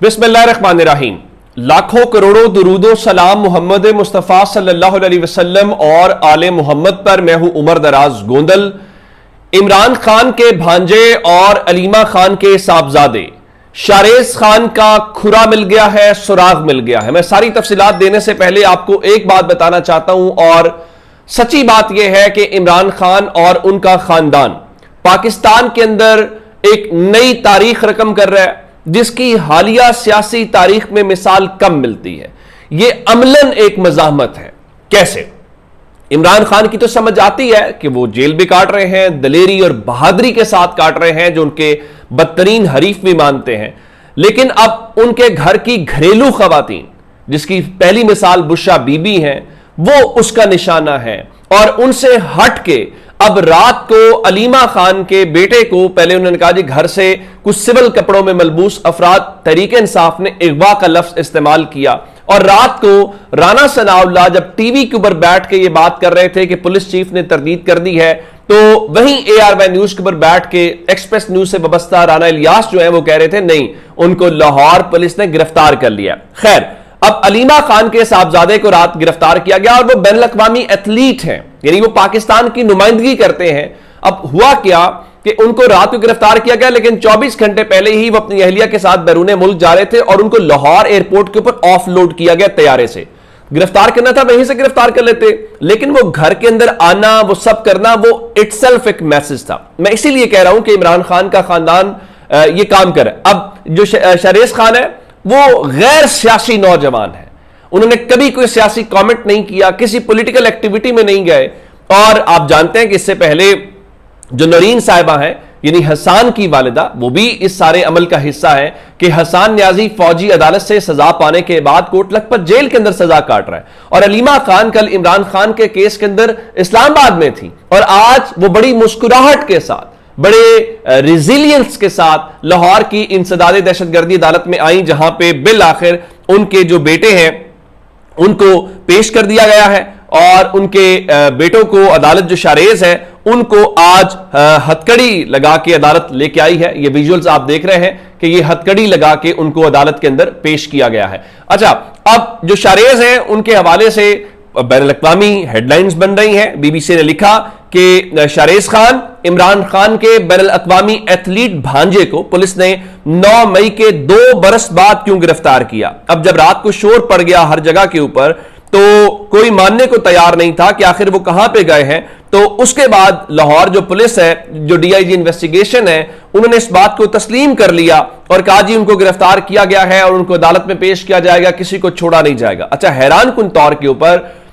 बिस्मिल्लाहिर्रहमानिर्रहीम। लाखों करोड़ों दुरूदो सलाम मोहम्मद मुस्तफ़ा सल्लल्लाहु अलैहि वसल्लम और आले मोहम्मद पर। मैं हूं उमर दराज गोंदल। इमरान खान के भांजे और अलीमा खान के साहबजादे शारेज खान का खुरा मिल गया है, सुराग मिल गया है। मैं सारी तफसीलात देने से पहले आपको एक बात बताना चाहता हूं, और सच्ची बात यह है कि इमरान खान और उनका खानदान पाकिस्तान के अंदर एक नई तारीख रकम कर रहा है, जिसकी हालिया सियासी तारीख में मिसाल कम मिलती है। यह अमलन एक मज़ाहमत है। कैसे? इमरान खान की तो समझ आती है कि वो जेल भी काट रहे हैं, दलेरी और बहादुरी के साथ काट रहे हैं, जो उनके बदतरीन हरीफ भी मानते हैं। लेकिन अब उनके घर की घरेलू खवातीन, जिसकी पहली मिसाल बुशरा बीबी हैं, वो उसका निशाना है। और उनसे हट के अब रात को अलीमा खान के बेटे को, पहले उन्होंने कहा जी घर से कुछ सिविल कपड़ों में मलबूस अफराद तहरीक इंसाफ ने अगवा का लफ्ज इस्तेमाल किया, और रात को राना सनाउल्लाह जब टीवी के ऊपर बैठ के ये बात कर रहे थे कि पुलिस चीफ ने तरदीद कर दी है, तो वहीं ARY न्यूज के ऊपर बैठ के एक्सप्रेस न्यूज से वाबस्ता राना इलियास जो है वो कह रहे थे नहीं, उनको लाहौर पुलिस ने गिरफ्तार कर लिया। खैर, अब अलीमा खान के साहबजादे को रात गिरफ्तार किया गया, और वो बैनुल अक़वामी एथलीट हैं, यानी वो पाकिस्तान की नुमाइंदगी करते हैं। अब हुआ क्या कि उनको रात को गिरफ्तार किया गया, लेकिन 24 घंटे पहले ही वो अपनी अहलिया के साथ बैरून मुल्क जा रहे थे, और उनको लाहौर एयरपोर्ट के ऊपर ऑफ लोड किया गया तैयारे से। गिरफ्तार करना था, वहीं से गिरफ्तार कर लेते, लेकिन वो घर के अंदर आना, वो सब करना, वो इटसेल्फ एक मैसेज था। मैं इसीलिए कह रहा हूं कि इमरान खान का खानदान ये काम करे। अब जो शारेज खान है वो गैर सियासी नौजवान है, उन्होंने कभी कोई सियासी कमेंट नहीं किया, किसी पॉलिटिकल एक्टिविटी में नहीं गए। और आप जानते हैं कि इससे पहले जो नरीन साहिबा हैं, यानी हसान की वालिदा, वो भी इस सारे अमल का हिस्सा है कि हसान न्याजी फौजी अदालत से सजा पाने के बाद कोट लखपत जेल के अंदर सजा काट रहा है। और अलीमा खान कल इमरान खान के केस के अंदर इस्लामाबाद में थी, और आज वो बड़ी मुस्कुराहट के साथ, बड़े रिजिलियंस के साथ लाहौर की इंसदादे दहशतगर्दी अदालत में आई, जहां पे बिल आखिर उनके जो बेटे हैं उनको पेश कर दिया गया है। और उनके बेटों को अदालत, जो शारेज है, उनको आज हथकड़ी लगा के अदालत लेके आई है। ये विजुअल्स आप देख रहे हैं कि ये हथकड़ी लगा के उनको अदालत के अंदर पेश किया गया है। अच्छा, अब जो शारेज हैं उनके हवाले से बैनुल अक़वामी हेडलाइंस बन रही हैं। BBC ने लिखा कि शारेज खान, इमरान खान के बैनुल अक़वामी एथलीट भांजे को पुलिस ने 9 मई के 2 बरस बाद क्यों गिरफ्तार किया। अब जब रात को शोर पड़ गया हर जगह के ऊपर, तो कोई मानने को तैयार नहीं था कि आखिर वो कहां पे गए हैं। तो उसके बाद लाहौर जो पुलिस है, जो DIG इन्वेस्टिगेशन है, उन्होंने इस बात को तस्लीम कर लिया और कहा जी उनको गिरफ्तार किया गया है और उनको अदालत में पेश किया जाएगा, किसी को छोड़ा नहीं जाएगा। अच्छा, हैरान कुन तौर के ऊपर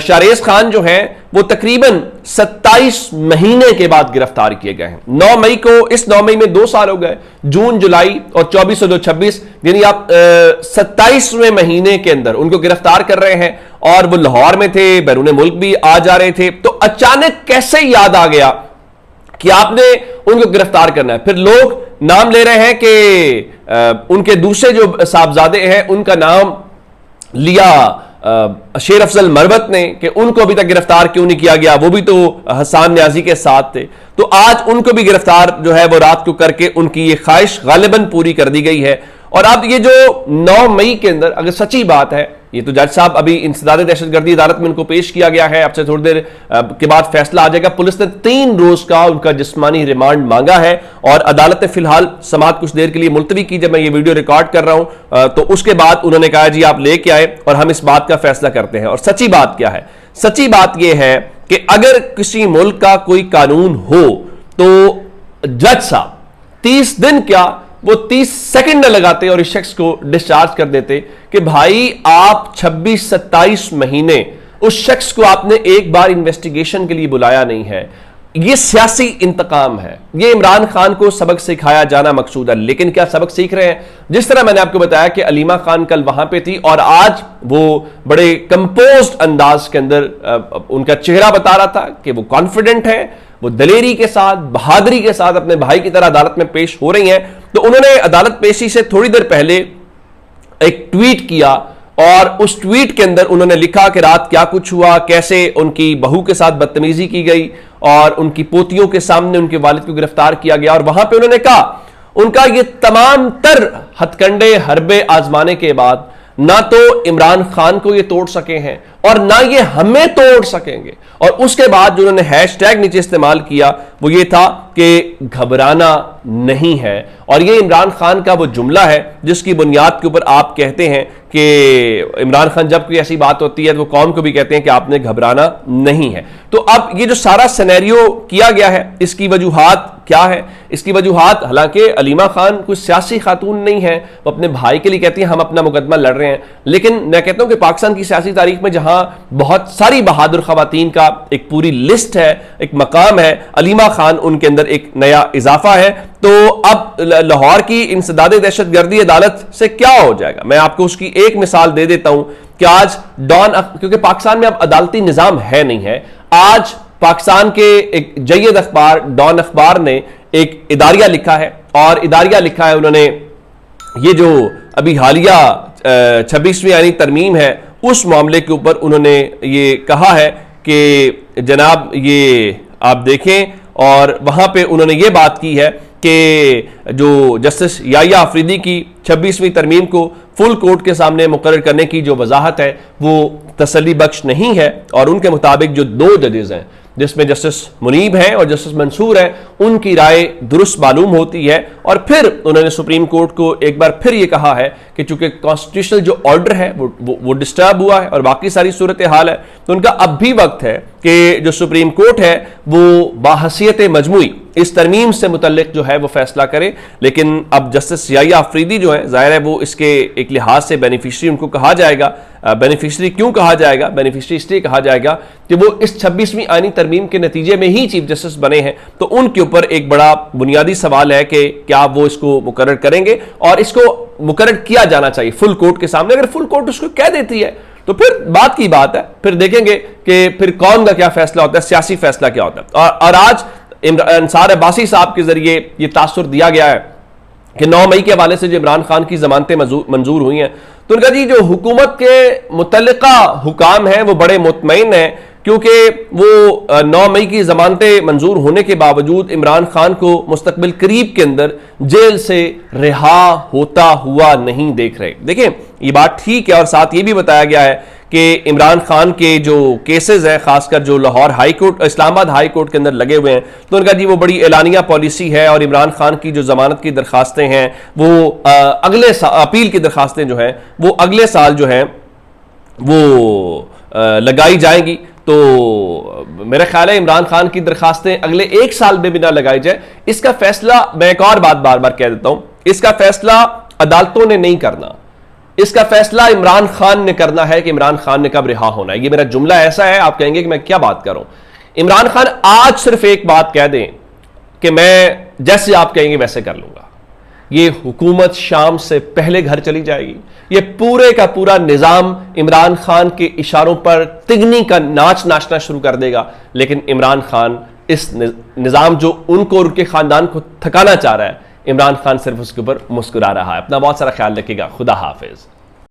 शारेज खान जो हैं वो तकरीबन 27 महीने के बाद गिरफ्तार किए गए हैं। 9 मई को, इस 9 मई में 2 साल हो गए, जून, जुलाई और 24 और 26, यानी आप 27वें महीने के अंदर उनको गिरफ्तार कर रहे हैं। और वो लाहौर में थे, बैरून मुल्क भी आ जा रहे थे। तो अचानक कैसे याद आ गया कि आपने उनको गिरफ्तार करना है। फिर लोग नाम ले रहे हैं कि उनके दूसरे जो साहबजादे हैं उनका नाम लिया शेर अफजल मरवत ने, कि उनको अभी तक गिरफ्तार क्यों नहीं किया गया, वो भी तो हसान न्याजी के साथ थे। तो आज उनको भी गिरफ्तार जो है वो रात को करके उनकी ये ख्वाहिश गालिबन पूरी कर दी गई है। और अब ये जो 9 मई के अंदर, अगर सच्ची बात है, ये तो जज साहब अभी इंसदादे दहशतगर्दी अदालत में उनको पेश किया गया है, अब से थोड़ी देर के बाद फैसला आ जाएगा। पुलिस ने 3 रोज का उनका जिस्मानी रिमांड मांगा है, और अदालत ने फिलहाल समाअत कुछ देर के लिए मुलतवी की। जब मैं ये वीडियो रिकॉर्ड कर रहा हूं तो उसके बाद उन्होंने कहा जी आप लेके आए और हम इस बात का फैसला करते हैं। और सच्ची बात क्या है? सच्ची बात यह है कि अगर किसी मुल्क का कोई कानून हो तो जज साहब 30 दिन क्या, वो 30 सेकंड लगाते और इस शख्स को डिस्चार्ज कर देते कि भाई आप 26-27 महीने उस शख्स को आपने एक बार इन्वेस्टिगेशन के लिए बुलाया नहीं है। ये सियासी इंतकाम है, ये इमरान खान को सबक सिखाया जाना मकसूद है। लेकिन क्या सबक सीख रहे हैं? जिस तरह मैंने आपको बताया कि अलीमा खान कल वहां पे थी, और आज वो बड़े कंपोज्ड अंदाज के अंदर उनका चेहरा बता रहा था कि वो कॉन्फिडेंट है, वो दलेरी के साथ, बहादुरी के साथ अपने भाई की तरह अदालत में पेश हो रही हैं। तो उन्होंने अदालत पेशी से थोड़ी देर पहले एक ट्वीट किया, और उस ट्वीट के अंदर उन्होंने लिखा कि रात क्या कुछ हुआ, कैसे उनकी बहू के साथ बदतमीजी की गई और उनकी पोतियों के सामने उनके वालिद को गिरफ्तार किया गया। और वहां पे उन्होंने कहा उनका ये तमाम तर हथकंडे हरबे आजमाने के बाद ना तो इमरान खान को ये तोड़ सके हैं और ना ये हमें तोड़ सकेंगे। और उसके बाद जो उन्होंने हैशटैग नीचे इस्तेमाल किया वो ये था कि घबराना नहीं है। और ये इमरान खान का वो जुमला है जिसकी बुनियाद के ऊपर आप कहते हैं कि इमरान खान जब कोई ऐसी बात होती है तो वो कौम को भी कहते हैं कि आपने घबराना नहीं है। तो अब ये जो सारा सिनेरियो किया गया है इसकी वजूहात क्या है? इसकी वजूहात, हालांकि अलीमा खान कोई सियासी खातून नहीं है, वो अपने भाई के लिए कहती हैं हम अपना मुकदमा लड़ रहे हैं, लेकिन मैं कहता हूं कि पाकिस्तान की सियासी तारीख में जहां बहुत सारी बहादुर खवातीन का एक पूरी लिस्ट है, एक मकाम है, अलीमा खान उनके अंदर एक नया इजाफा है। तो अब लाहौर की इंसदाद दहशतगर्दी अदालत से क्या हो जाएगा? मैं आपको उसकी एक मिसाल दे देता हूं कि आज क्योंकि पाकिस्तान में अब अदालती निजाम है नहीं है, आज पाकिस्तान के एक जय्यद अखबार डॉन अखबार ने एक इदारिया लिखा है, और इदारिया लिखा है उन्होंने, ये जो अभी हालिया 26वीं आईनी तरमीम है उस मामले के ऊपर उन्होंने ये कहा है कि जनाब ये आप देखें, और वहां पे उन्होंने ये बात की है कि जो जस्टिस याहिया अफरीदी की 26वीं तरमीम को फुल कोर्ट के सामने मुकर्रर करने की जो वजाहत है वो तसल्ली बख्श नहीं है, और उनके मुताबिक जो दो जजेस हैं जिसमें जस्टिस मुनीब हैं और जस्टिस मंसूर हैं, उनकी राय दुरुस्त मालूम होती है। और फिर उन्होंने सुप्रीम कोर्ट को एक बार फिर ये कहा है कि चूंकि कॉन्स्टिट्यूशनल जो ऑर्डर है वो डिस्टर्ब हुआ है और बाकी सारी सूरत हाल है, तो उनका अब भी वक्त है कि जो सुप्रीम कोर्ट है वो बाहसियत मजमूई इस तरमीम से मुतल्लिक जो है वो फैसला करे। लेकिन अब जस्टिस याहिया अफरीदी जो है, जाहिर है वो इसके एक लिहाज से बेनिफिशरी उनको कहा जाएगा। बेनिफिशरी क्यों कहा जाएगा? बेनिफिशरी इसलिए कहा जाएगा कि वो इस 26वीं आईनी तरमीम के नतीजे में ही चीफ जस्टिस बने हैं, तो उनके ऊपर एक बड़ा बुनियादी सवाल है कि क्या वो इसको मुकर्रर करेंगे, और इसको मुकर्रर किया जाना चाहिए फुल कोर्ट के सामने। अगर फुल कोर्ट उसको कह देती है तो फिर बात की बात है, फिर देखेंगे कि फिर कौन का क्या फैसला होता है, सियासी फैसला क्या होता है। और आज अंसार अब्बासी साहब के जरिए ये तासुर दिया गया है कि 9 मई के हवाले से जो इमरान खान की जमानतें मंजूर हुई हैं, तो उनका जी जो हुकूमत के मुतल्लिका हुकाम हैं वो बड़े मुतमईन हैं, क्योंकि वो 9 मई की जमानतें मंजूर होने के बावजूद इमरान खान को मुस्तकबिल करीब के अंदर जेल से रिहा होता हुआ नहीं देख रहे। देखिए ये बात ठीक है, और साथ ये भी बताया गया है कि इमरान खान के जो केसेस हैं, खासकर जो Lahore high court, Islamabad high court के अंदर लगे हुए हैं, तो उनका जी वो बड़ी एलानिया पॉलिसी है, और इमरान खान की जो जमानत की दरखास्तें हैं वो अगले अपील की दरखास्तें जो हैं वो अगले साल जो हैं वो लगाई जाएंगी। तो मेरा ख्याल है इमरान खान की दरखास्तें अगले 1 साल में भी ना लगाई जाए, इसका फैसला, मैं एक और बात बार बार कह देता हूं, इसका फैसला अदालतों ने नहीं करना, इसका फैसला इमरान खान ने करना है कि इमरान खान ने कब रिहा होना है। ये मेरा जुमला ऐसा है, आप कहेंगे कि मैं क्या बात कर रहा हूं। इमरान खान आज सिर्फ एक बात कह दें कि मैं जैसे आप कहेंगे वैसे कर लूंगा, ये हुकूमत शाम से पहले घर चली जाएगी। ये पूरे का पूरा निजाम इमरान खान के इशारों पर तिगनी का नाच नाचना शुरू कर देगा। लेकिन इमरान खान इस निजाम जो उनको और उनके खानदान को थकाना चाह रहा है, इमरान खान सिर्फ उसके ऊपर मुस्कुरा रहा है। अपना बहुत सारा ख्याल रखिएगा। खुदा हाफिज।